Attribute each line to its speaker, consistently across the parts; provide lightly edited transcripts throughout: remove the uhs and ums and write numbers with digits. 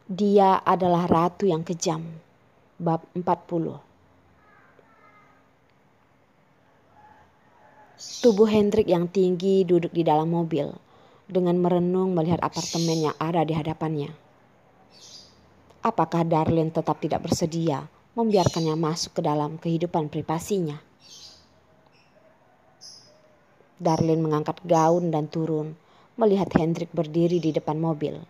Speaker 1: Dia adalah ratu yang kejam. Bab 40. Tubuh Hendrik yang tinggi duduk di dalam mobil dengan merenung melihat apartemen yang ada di hadapannya. Apakah Darlene tetap tidak bersedia membiarkannya masuk ke dalam kehidupan privasinya? Darlene mengangkat gaun dan turun, melihat Hendrik berdiri di depan mobil.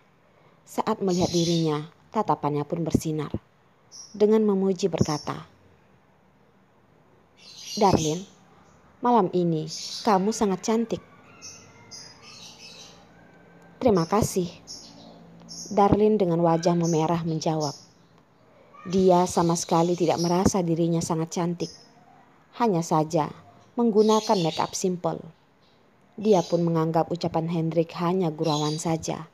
Speaker 1: Saat melihat dirinya, tatapannya pun bersinar. Dengan memuji berkata, "Darlene, malam ini kamu sangat cantik." "Terima kasih." Darlene dengan wajah memerah menjawab. Dia sama sekali tidak merasa dirinya sangat cantik. Hanya saja menggunakan make up simple. Dia pun menganggap ucapan Hendrik hanya gurauan saja.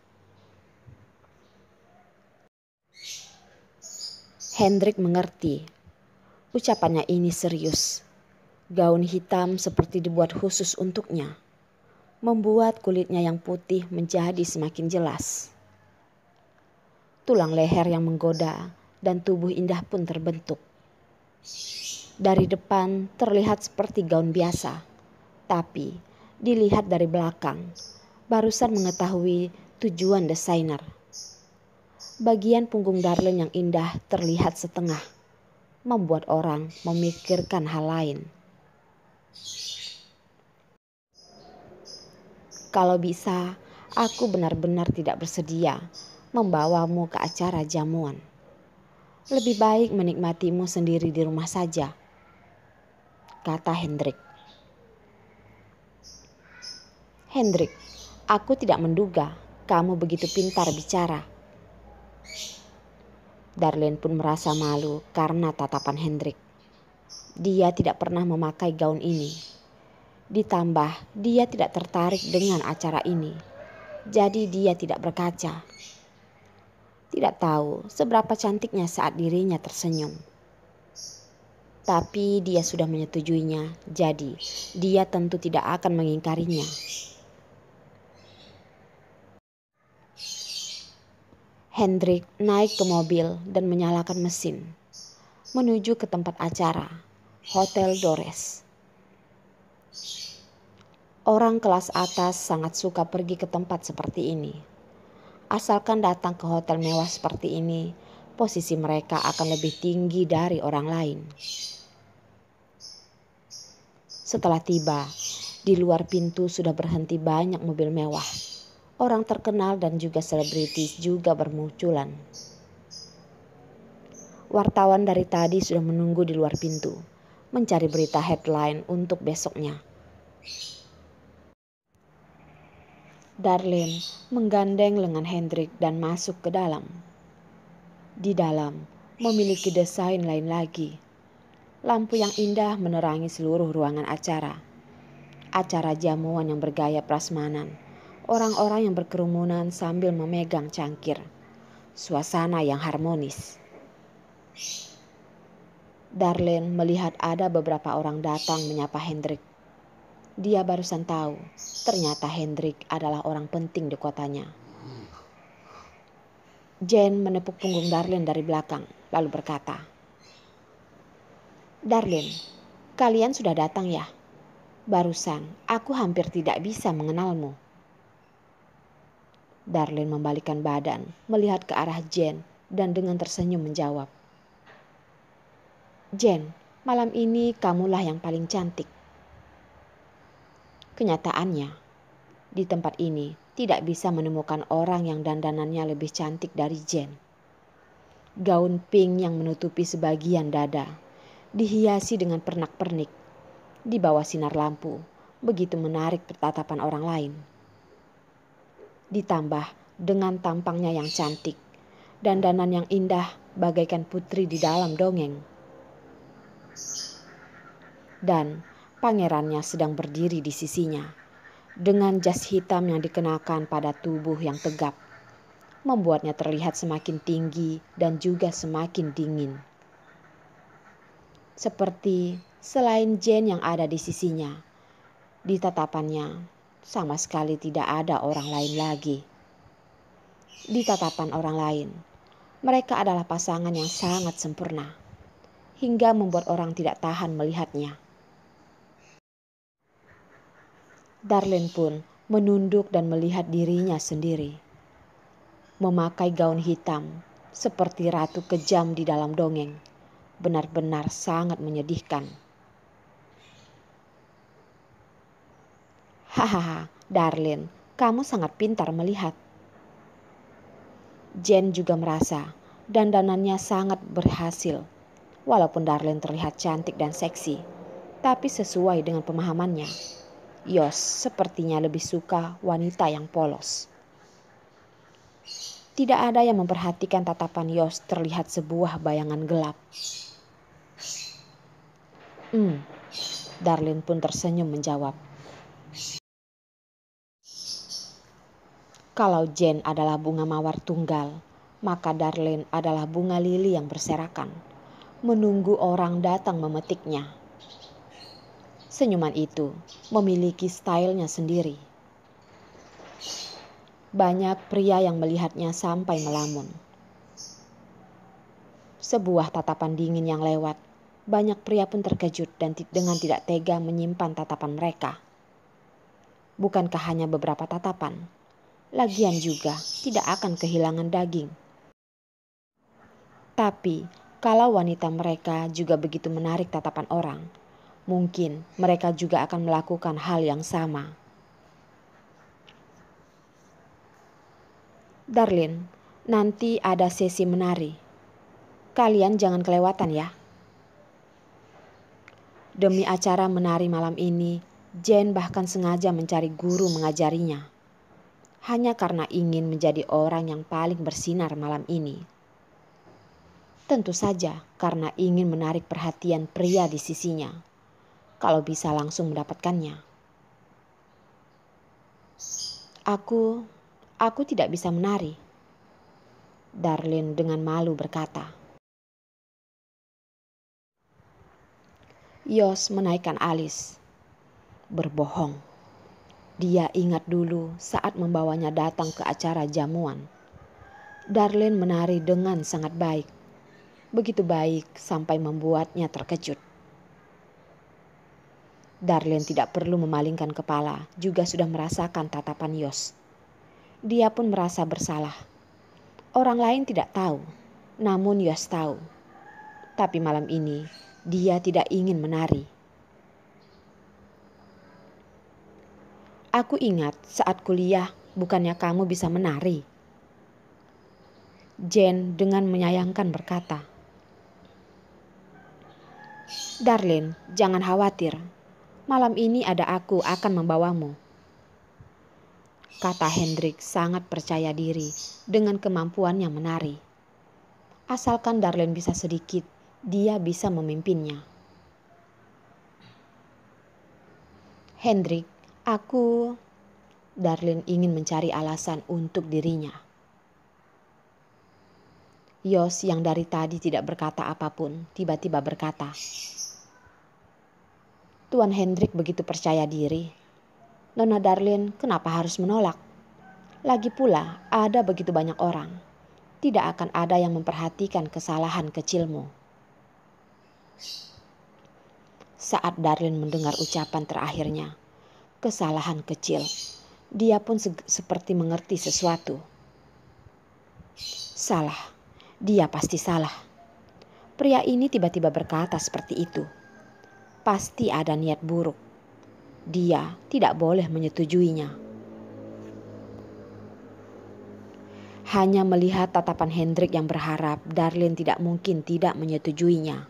Speaker 1: Hendrik mengerti. Ucapannya ini serius. Gaun hitam seperti dibuat khusus untuknya, membuat kulitnya yang putih menjadi semakin jelas. Tulang leher yang menggoda dan tubuh indah pun terbentuk. Dari depan terlihat seperti gaun biasa, tapi dilihat dari belakang, barusan mengetahui tujuan desainer. Bagian punggung Darlene yang indah terlihat setengah, membuat orang memikirkan hal lain. "Kalau bisa, aku benar-benar tidak bersedia membawamu ke acara jamuan. Lebih baik menikmatimu sendiri di rumah saja," kata Hendrik. "Hendrik, aku tidak menduga kamu begitu pintar bicara." Darlene pun merasa malu karena tatapan Hendrik. Dia tidak pernah memakai gaun ini. Ditambah dia tidak tertarik dengan acara ini. Jadi dia tidak berkaca. Tidak tahu seberapa cantiknya saat dirinya tersenyum. Tapi dia sudah menyetujuinya, jadi dia tentu tidak akan mengingkarinya. Hendrik naik ke mobil dan menyalakan mesin, menuju ke tempat acara, Hotel Dores. Orang kelas atas sangat suka pergi ke tempat seperti ini. Asalkan datang ke hotel mewah seperti ini, posisi mereka akan lebih tinggi dari orang lain. Setelah tiba, di luar pintu sudah berhenti banyak mobil mewah. Orang terkenal dan juga selebritis juga bermunculan. Wartawan dari tadi sudah menunggu di luar pintu, mencari berita headline untuk besoknya. Darlene menggandeng lengan Hendrik dan masuk ke dalam. Di dalam memiliki desain lain lagi. Lampu yang indah menerangi seluruh ruangan acara. Acara jamuan yang bergaya prasmanan. Orang-orang yang berkerumunan sambil memegang cangkir. Suasana yang harmonis. Darlene melihat ada beberapa orang datang menyapa Hendrik. Dia barusan tahu, ternyata Hendrik adalah orang penting di kotanya. Jane menepuk punggung Darlene dari belakang, lalu berkata, "Darlene, kalian sudah datang ya? Barusan aku hampir tidak bisa mengenalmu." Darlene membalikkan badan, melihat ke arah Jane dan dengan tersenyum menjawab, "Jane, malam ini kamulah yang paling cantik." Kenyataannya, di tempat ini tidak bisa menemukan orang yang dandanannya lebih cantik dari Jane. Gaun pink yang menutupi sebagian dada, dihiasi dengan pernak-pernik, di bawah sinar lampu, begitu menarik tatapan orang lain. Ditambah dengan tampangnya yang cantik, dandanan yang indah bagaikan putri di dalam dongeng. Dan pangerannya sedang berdiri di sisinya, dengan jas hitam yang dikenakan pada tubuh yang tegap, membuatnya terlihat semakin tinggi dan juga semakin dingin. Seperti selain Jane yang ada di sisinya, di tatapannya sama sekali tidak ada orang lain lagi. Di tatapan orang lain, Mereka adalah pasangan yang sangat sempurna, hingga membuat orang tidak tahan melihatnya. Darlene pun menunduk dan melihat dirinya sendiri. Memakai gaun hitam seperti ratu kejam di dalam dongeng. Benar-benar sangat menyedihkan. Hahaha, Darlene, kamu sangat pintar melihat. Jen juga merasa dandanannya sangat berhasil. Walaupun Darlene terlihat cantik dan seksi, tapi sesuai dengan pemahamannya, Yos sepertinya lebih suka wanita yang polos. Tidak ada yang memperhatikan tatapan Yos terlihat sebuah bayangan gelap. Darlene pun tersenyum menjawab. Kalau Jen adalah bunga mawar tunggal, maka Darlene adalah bunga lili yang berserakan, menunggu orang datang memetiknya. Senyuman itu memiliki stylenya sendiri. Banyak pria yang melihatnya sampai melamun. Sebuah tatapan dingin yang lewat, banyak pria pun terkejut dan dengan tidak tega menyimpan tatapan mereka. Bukankah hanya beberapa tatapan? Lagian juga tidak akan kehilangan daging. Tapi kalau wanita mereka juga begitu menarik tatapan orang, mungkin mereka juga akan melakukan hal yang sama. Darlene, nanti ada sesi menari. Kalian jangan kelewatan ya. Demi acara menari malam ini, Jen bahkan sengaja mencari guru mengajarinya. Hanya karena ingin menjadi orang yang paling bersinar malam ini. Tentu saja karena ingin menarik perhatian pria di sisinya. Kalau bisa langsung mendapatkannya. Aku tidak bisa menari. Darlene dengan malu berkata. Yos menaikkan alis. Berbohong. Dia ingat dulu saat membawanya datang ke acara jamuan. Darlene menari dengan sangat baik. Begitu baik sampai membuatnya terkejut. Darlene tidak perlu memalingkan kepala, juga sudah merasakan tatapan Yos. Dia pun merasa bersalah. Orang lain tidak tahu, namun Yos tahu. Tapi malam ini dia tidak ingin menari. Aku ingat saat kuliah bukannya kamu bisa menari. Jen dengan menyayangkan berkata. Darlene, jangan khawatir. Malam ini ada aku akan membawamu. Kata Hendrik sangat percaya diri dengan kemampuannya menari. Asalkan Darlene bisa sedikit, dia bisa memimpinnya. Hendrik, Darlene ingin mencari alasan untuk dirinya. Yos yang dari tadi tidak berkata apapun, tiba-tiba berkata, Tuan Hendrik begitu percaya diri. Nona Darlene kenapa harus menolak? Lagi pula ada begitu banyak orang. Tidak akan ada yang memperhatikan kesalahan kecilmu. Saat Darlene mendengar ucapan terakhirnya, kesalahan kecil, dia pun seperti mengerti sesuatu. Salah, dia pasti salah. Pria ini tiba-tiba berkata seperti itu. Pasti ada niat buruk. Dia tidak boleh menyetujuinya. Hanya melihat tatapan Hendrik yang berharap Darlene tidak mungkin tidak menyetujuinya.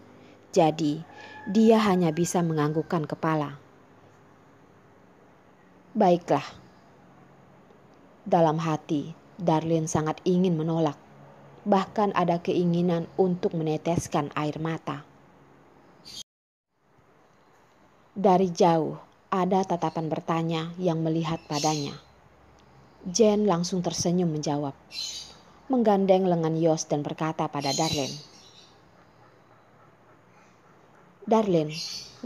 Speaker 1: Jadi, dia hanya bisa menganggukkan kepala. Baiklah. Dalam hati, Darlene sangat ingin menolak. Bahkan ada keinginan untuk meneteskan air mata. Dari jauh, ada tatapan bertanya yang melihat padanya. Jen langsung tersenyum menjawab. Menggandeng lengan Yos dan berkata pada Darlene. Darlene,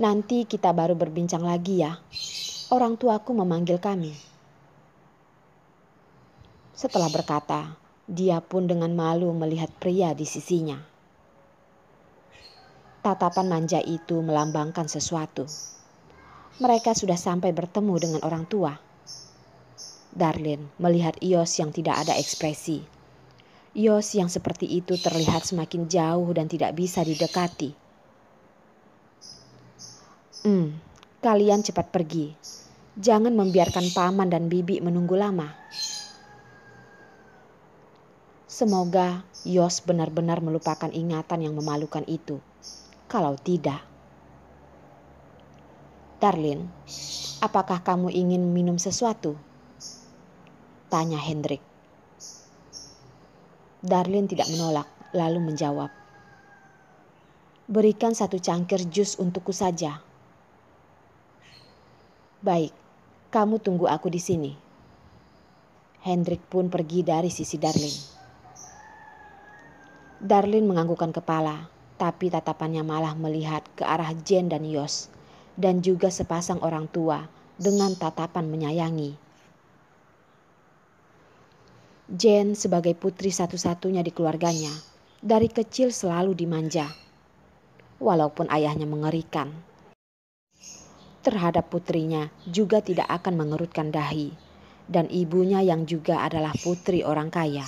Speaker 1: nanti kita baru berbincang lagi ya. Orang tuaku memanggil kami. Setelah berkata, Dia pun dengan malu melihat pria di sisinya. Tatapan manja itu melambangkan sesuatu. Mereka sudah sampai bertemu dengan orang tua. Darlin melihat Yos yang tidak ada ekspresi. Yos yang seperti itu terlihat semakin jauh dan tidak bisa didekati. Kalian cepat pergi. Jangan membiarkan paman dan bibi menunggu lama. Semoga Yos benar-benar melupakan ingatan yang memalukan itu. Kalau tidak. Darlin, apakah kamu ingin minum sesuatu? Tanya Hendrik. Darlin tidak menolak, lalu menjawab. Berikan 1 cangkir jus untukku saja. Baik, kamu tunggu aku di sini. Hendrik pun pergi dari sisi Darlin. Darlin menganggukkan kepala, tapi tatapannya malah melihat ke arah Jane dan Yos, dan juga sepasang orang tua dengan tatapan menyayangi. Jane sebagai putri satu-satunya di keluarganya, dari kecil selalu dimanja. Walaupun ayahnya mengerikan, terhadap putrinya juga tidak akan mengerutkan dahi, dan ibunya yang juga adalah putri orang kaya.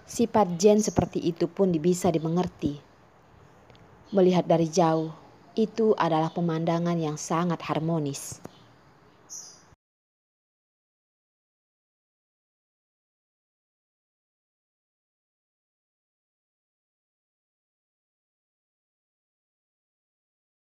Speaker 1: Sifat Jane seperti itu pun bisa dimengerti. Melihat dari jauh, itu adalah pemandangan yang sangat harmonis.